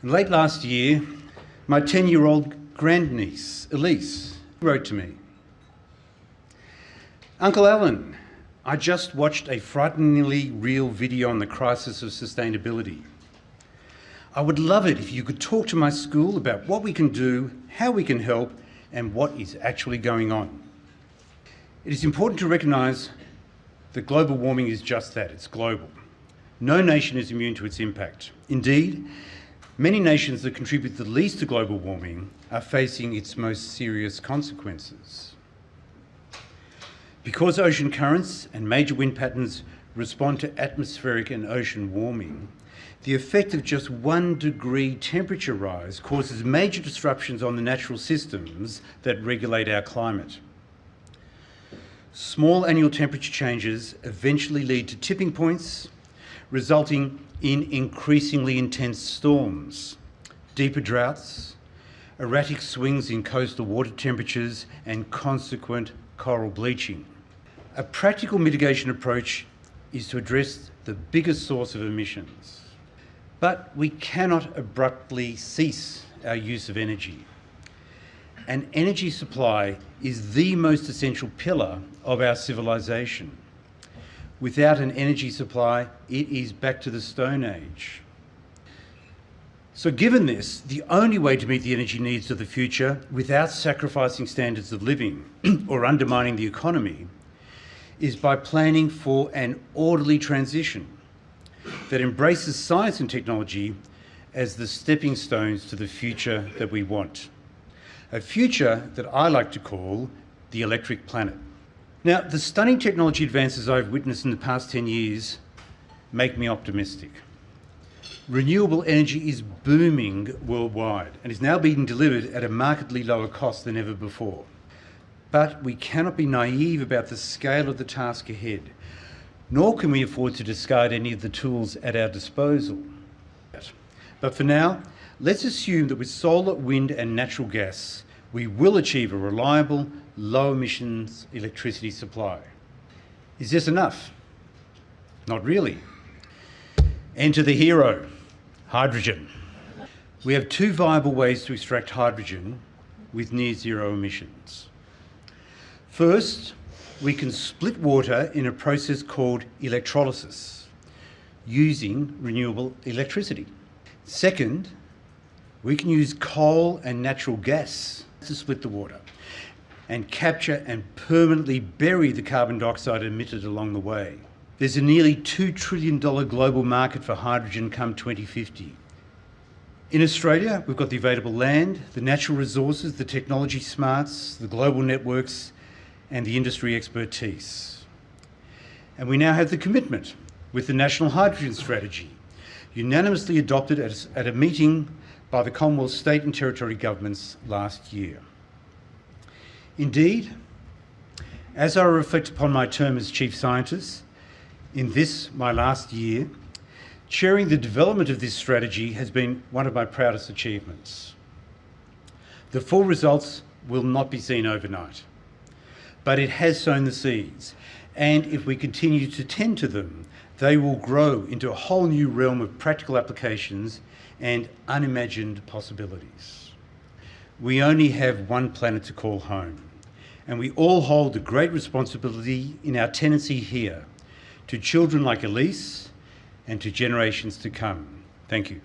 Late last year, my 10-year-old grandniece, Elise, wrote to me, "Uncle Alan, I just watched a frighteningly real video on the crisis of sustainability. I would love it if you could talk to my school about what we can do, how we can help, and what is actually going on." It is important to recognise that global warming is just that, it's global. No nation is immune to its impact. Indeed, many nations that contribute the least to global warming are facing its most serious consequences. Because ocean currents and major wind patterns respond to atmospheric and ocean warming, the effect of just 1 degree temperature rise causes major disruptions on the natural systems that regulate our climate. Small annual temperature changes eventually lead to tipping points, resulting in increasingly intense storms, deeper droughts, erratic swings in coastal water temperatures, and consequent coral bleaching. A practical mitigation approach is to address the biggest source of emissions. But we cannot abruptly cease our use of energy. An energy supply is the most essential pillar of our civilization. Without an energy supply, it is back to the Stone Age. So given this, the only way to meet the energy needs of the future without sacrificing standards of living or undermining the economy is by planning for an orderly transition that embraces science and technology as the stepping stones to the future that we want. A future that I like to call the electric planet. Now, the stunning technology advances I've witnessed in the past 10 years make me optimistic. Renewable energy is booming worldwide and is now being delivered at a markedly lower cost than ever before. But we cannot be naive about the scale of the task ahead, nor can we afford to discard any of the tools at our disposal. But for now, let's assume that with solar, wind and natural gas, we will achieve a reliable, low-emissions electricity supply. Is this enough? Not really. Enter the hero, hydrogen. We have 2 viable ways to extract hydrogen with near-zero emissions. First, we can split water in a process called electrolysis, using renewable electricity. Second, we can use coal and natural gas to split the water and capture and permanently bury the carbon dioxide emitted along the way. There's a nearly $2 trillion global market for hydrogen come 2050. In Australia, we've got the available land, the natural resources, the technology smarts, the global networks, and the industry expertise. And we now have the commitment with the National Hydrogen Strategy, unanimously adopted at a meeting by the Commonwealth state and territory governments last year. Indeed, as I reflect upon my term as Chief Scientist, in this, my last year, chairing the development of this strategy has been one of my proudest achievements. The full results will not be seen overnight, but it has sown the seeds, and if we continue to tend to them, they will grow into a whole new realm of practical applications and unimagined possibilities. We only have one planet to call home, and we all hold a great responsibility in our tenancy here to children like Elise and to generations to come. Thank you.